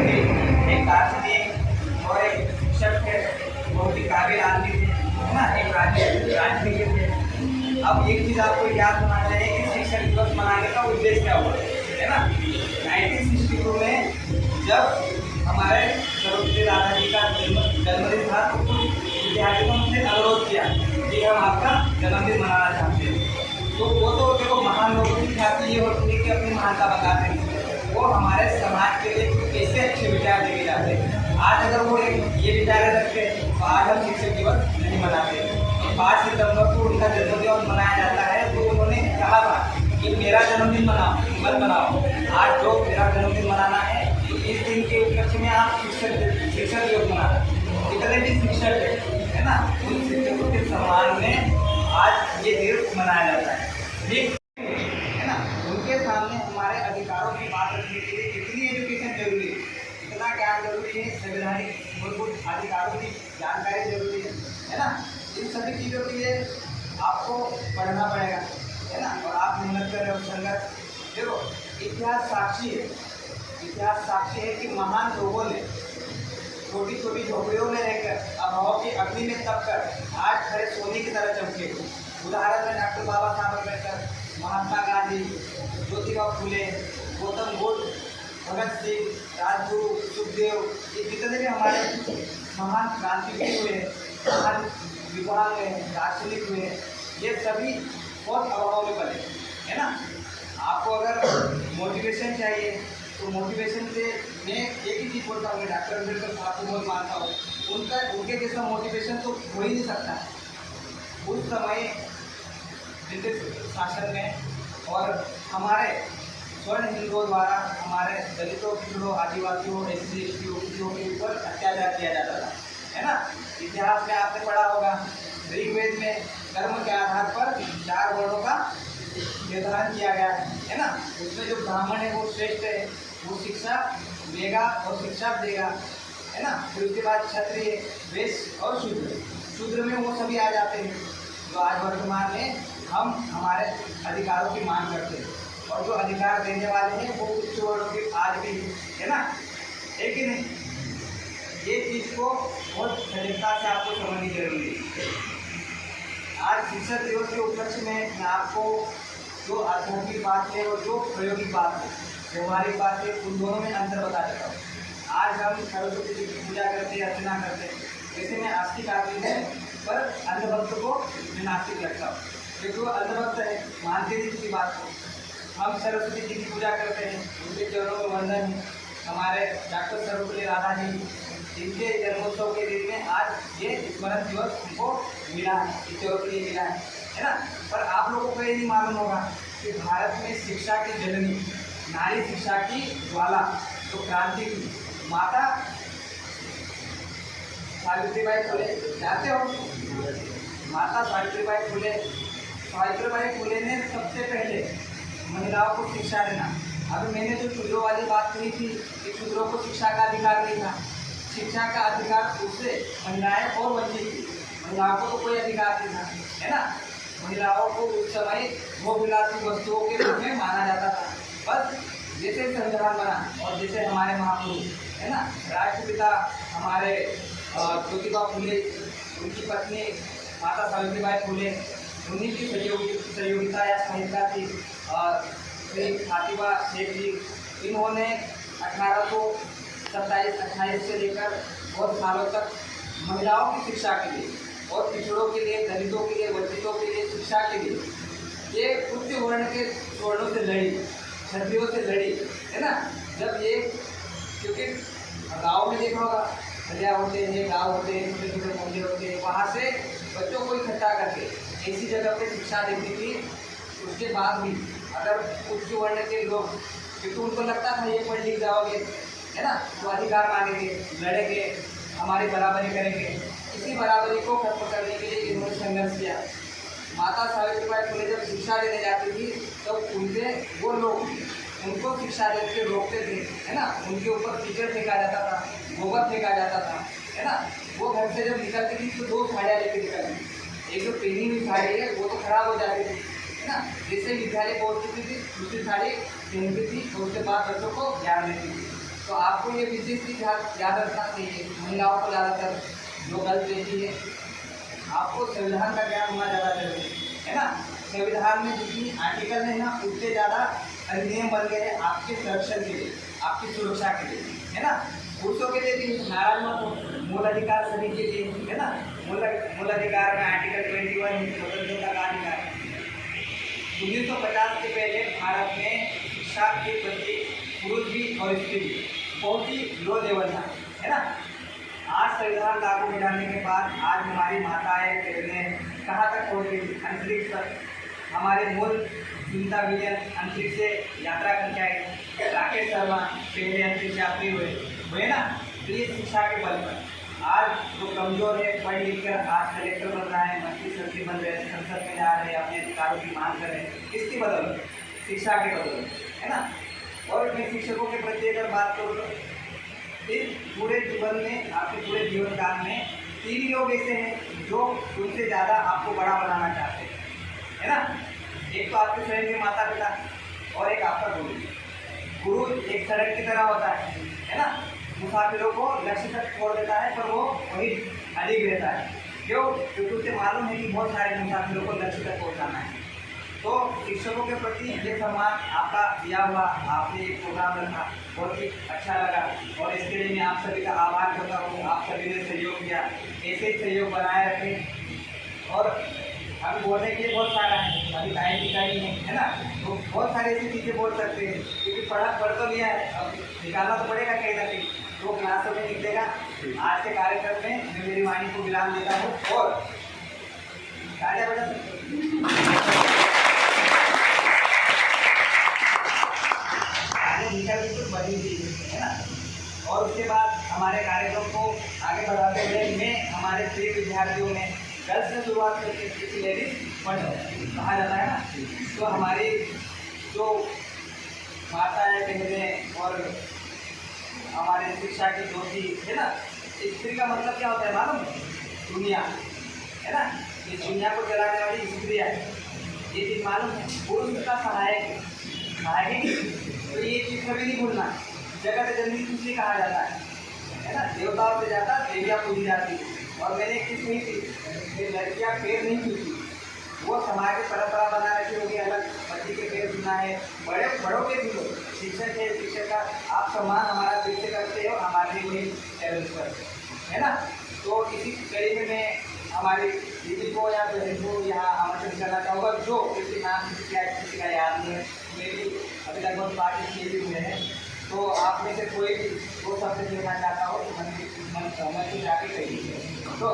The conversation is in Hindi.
थे, एक दार्शनिक और एक शिक्षक थे, बहुत ही काबिल आदमी थे, है ना, एक राजनीतिज्ञ थे। अब एक चीज़ आपको याद होना चाहिए कि शिक्षक दिवस मनाने का उद्देश्य क्या हुआ, है ना। 1962 में जब हमारे सर्वपल्ली राधाजी का जन्मदिन था तो कुछ विद्यार्थियों ने अनुरोध किया कि हम आपका जन्मदिन मनाना चाहते हैं। तो वो तो देखो महान लोगों की ख्याति ये होती है कि अपनी महानता बताते हैं, वो हमारे समाज के लिए कैसे अच्छे विचार देके जाते हैं। आज अगर वो ये विचार रखते तो आज हम शिक्षक दिवस नहीं मनाते। 5 सितंबर को उनका जन्मदिन मनाया जाता है, तो उन्होंने कहा था कि मेरा जन्मदिन मनाओ मत मनाओ, आज जो मेरा जन्मदिन मनाना है इस दिन के उपलक्ष्य में आप शिक्षक दिवस मनाना। जितने भी शिक्षक है ना, उन शिक्षकों के सम्मान में आज ये दिवस मनाया जाता है, ठीक है ना। उनके सामने हमारे अधिकारों की बात रखने के लिए कितनी एजुकेशन जरूरी है, कितना ज्ञान जरूरी है, संवैधानिक मूलभूत अधिकारों की जानकारी जरूरी है ना। इन सभी चीज़ों के लिए आपको पढ़ना पड़ेगा, है ना, और आप मेहनत कर रहे हो, संघर्ष। देखो इतिहास साक्षी है कि महान लोगों ने छोटी छोटी झोपड़ियों में रहकर अभाव की अग्नि में तपकर आज खड़े सोने की तरह चमके। उदाहरण में डॉक्टर बाबा साहब अम्बेडकर, महात्मा गांधी, ज्योतिबा फुले, गौतम बुद्ध, भगत सिंह, राजगुरु, सुखदेव, ये जितने भी हमारे महान क्रांतिवीर हुए, महान विद्वान हुए, दार्शनिक हुए, ये सभी बहुत अभाव में पड़े, है ना। आपको अगर मोटिवेशन चाहिए तो मोटिवेशन से मैं एक ही चीज़ बोलता हूँ, डॉक्टर अम्बेडकर साहब को बहुत मानता हूँ, उनके जैसा मोटिवेशन तो हो ही नहीं सकता। उस समय ब्रिटिश शासन में और हमारे स्वर्ण हिंदुओं द्वारा हमारे दलितों, पिछड़ों, आदिवासियों, SC ST OBC के ऊपर अत्याचार किया जाता था, है ना। इतिहास में आपने पढ़ा होगा, ऋग्वेद में कर्म के आधार पर 4 वर्णों का निर्धारण किया गया है ना। उसमें जो ब्राह्मण है वो श्रेष्ठ है, वो शिक्षा देगा और शिक्षा देगा, है ना। फिर उसके बाद क्षत्रिय, वैश्य और शूद्र में वो सभी आ जाते हैं। तो आज वर्तमान में हम हमारे अधिकारों की मांग करते हैं, और जो अधिकार देने वाले हैं वो उच्च वर्णों के आज भी है ना, है कि नहीं। ये चीज़ को बहुत सजगता से आपको समझनी जरूरी है। आज शिक्षक दिवस के उपलक्ष्य में मैं आपको जो आध्यात्मिक बात है और जो प्रायोगिक बात है, व्यवहारिक बात है, उन दोनों में अंतर बता देता हूँ। आज हम सरस्वती जी की पूजा करते हैं, अर्चना करते हैं, जैसे मैं आस्तिक आदमी है, पर अंधभक्त को मैं नास्तिक लगता हूँ, क्योंकि वो अंधभक्त है, मानते नहीं किसी बात को। हम सरस्वती जी की पूजा करते हैं, उनके चरणों में वंदन है। हमारे डॉक्टर सर्वपल्ली राधाजी, जिनके जन्मोत्सव के दिन में आज ये स्मरण दिवस उनको मिला है, ईश्वर के लिए मिला है ना। पर आप लोगों को ये नहीं मालूम होगा कि भारत में शिक्षा की जननी, नारी शिक्षा की ज्वाला, तो क्रांति की माता सावित्रीबाई फुले, जानते हो माता सावित्रीबाई फुले ने सबसे पहले महिलाओं को शिक्षा देना। अभी मैंने जो शूद्रों वाली बात कही थी कि शूद्रों को शिक्षा का अधिकार नहीं था, शिक्षा का अधिकार उससे महिलाएं और वंचित थी, महिलाओं को तो कोई अधिकार नहीं था, है ना। महिलाओं को उस समय भोगविलासी वस्तुओं के रूप में माना जाता था। बस जैसे संविधान बना और जैसे हमारे महापुरुष, है ना, राष्ट्रपिता हमारे ज्योतिबा फुले, उनकी पत्नी माता सावित्रीबाई फुले, उन्हीं की सहयोगिता या सहायता थी श्री फातिमा शेख जी। इन्होंने 1827-28 से लेकर बहुत सालों तक महिलाओं की शिक्षा के लिए और पिछड़ों के लिए, दलितों के लिए, वंचितों के लिए शिक्षा के लिए ये उच्च वर्ण के वर्णों से लड़ी, क्षत्रियों से लड़ी, है ना। जब ये, क्योंकि गाँव में देखा होगा, हरिया होते हैं, गाँव होते हैं, छोटे छोटे मंदिर होते हैं, वहाँ से बच्चों को इकट्ठा करके ऐसी जगह पे शिक्षा देती थी। उसके बाद भी अगर उच्च वर्ण के लोग, क्योंकि उनको लगता था ये पढ़ लिख जाओगे, है ना, तो अधिकार मांगेंगे, लड़ेंगे, हमारी बराबरी करेंगे। इसी बराबरी को खत्म करने के लिए इन्होंने संघर्ष किया। माता सावित्रीबाई फुले जब शिक्षा देने जाती थी तो उनसे वो लोग उनको शिक्षा देने के रोकते थे, है ना। उनके ऊपर कीचड़ फेंका जाता था, गोबर फेंका जाता था, है ना। वो घर से जब निकलती थी तो 2 साड़ियाँ लेकर निकलती थी, एक जो पहनी हुई साड़ी है वो तो खराब हो जाती थी, है ना। जैसे विद्यालय पहुँचती थी दूसरी साड़ी पहनती थी और उसके बाद बच्चों को ज्ञान देती थी। तो आपको ये विशेष चीज़ याद रखना चाहिए। महिलाओं को ज़्यादातर जो गलत देती है, आपको संविधान का ज्ञान होना ज़्यादा जरूरी है ना। संविधान में जितनी आर्टिकल है ना, उससे ज़्यादा अधिनियम बन गए हैं आपके संरक्षण के लिए, आपकी सुरक्षा के लिए, है ना। पुरुषों के लिए भी नाराज मत हो, मूल अधिकार सभी के लिए, है ना। मूल अधिकार में आर्टिकल 21 स्वतंत्रता का अधिकार। 1950 से पहले भारत में शिक्षा के प्रति पुरुष भी और स्त्री भी बहुत ही लो लेवल था, है ना। आज संविधान लागू हो जाने के बाद आज हमारी माताएं बहनें कहाँ तक पहुँच गई? अंतरिक्ष तक। हमारे मूल सुनीता विलियम्स अंतरिक्ष से यात्रा करके आए, राकेश शर्मा पहले अंतरिक्ष यात्री हुए ना। तो ये शिक्षा के बल पर आज जो कमजोर है पढ़ लिख कर आज कलेक्टर बन रहा है, मंत्री सचिव बन रहे हैं, संसद में जा रहे हैं, अपने अधिकारों की मांग कर रहे हैं। किसकी बदौलत? शिक्षा के बदौलत, है ना। और मैं शिक्षकों के प्रति अगर बात करूँ तो इस पूरे जीवन में, आपके पूरे जीवन काल में 3 लोग ऐसे हैं जो उनसे ज़्यादा आपको बड़ा बनाना चाहते हैं, है ना। एक तो आपके स्वयं के माता पिता और एक आपका गुरु। गुरु एक सड़क की तरह होता है ना। मुसाफिरों को लक्ष्य तक छोड़ देता है पर वो वही अधिक रहता है। क्यों? क्योंकि उसे मालूम है कि बहुत सारे मुसाफिरों को लक्ष्य तक पहुँचाना है। तो शिक्षकों के प्रति ये सम्मान आपका दिया हुआ, आपने एक प्रोग्राम रखा, बहुत ही अच्छा लगा और इसके लिए मैं आप सभी का आभार करता हूँ। आप सभी ने सहयोग किया, ऐसे ही सहयोग बनाए रखें। और हम बोलने के लिए बहुत सारा है, अभी टाइम की कमी है ना। तो बहुत सारी ऐसी चीज़ें बोल सकते हैं क्योंकि पढ़ तो लिया है, अब निकालना तो पड़ेगा कहीं ना कहीं, तो क्लासों में निकलेगा। आज के कार्यक्रम में मैं मेरी वाणी को विराम देता हूँ और तालियां बजा निकल के कुछ बनी थी, है ना। और उसके बाद हमारे कार्यक्रम को आगे बढ़ाते हुए मैं हमारे प्रिय विद्यार्थियों में गर्ल्स से शुरुआत करके लेडीज फर्स्ट कहा जाता है ना। तो हमारी जो माताएं बहनें और हमारे शिक्षा की ज्योति है ना, स्त्री का मतलब क्या होता है मालूम? दुनिया, है ना। इस दुनिया को चलाने वाली स्त्रियाँ है, ये चीज़ मालूम है। पुरुष का सहायक है। तो ये चीज़ कभी नहीं भूलना। जगत जननी तुलसी कहा जाता है ना। देवताओं से ज़्यादा देवियाँ पूजी जाती है। और मैंने एक चीज़ कही थी, लड़कियाँ पैर नहीं छूती, वो समाज की परंपरा बना रखी होगी अलग। बच्ची के पैर छूना है, बड़ों के भी लोग शिक्षक है, शिक्षक का आप सम्मान हमारा दिल से करते हो, हमारे लिए चैलेंज करते हो, है ना। तो इसी कड़ी में मैं हमारी दीदी को या बहन को यहाँ आमंत्रित करना चाहूँगा जो किसी नाम किसी का याद नहीं है, मेरी अभी लगभग 5 हुए हैं। तो आप में से कोई भी वो शब्द लेना चाहता हो तो मन से जाके कहिए। तो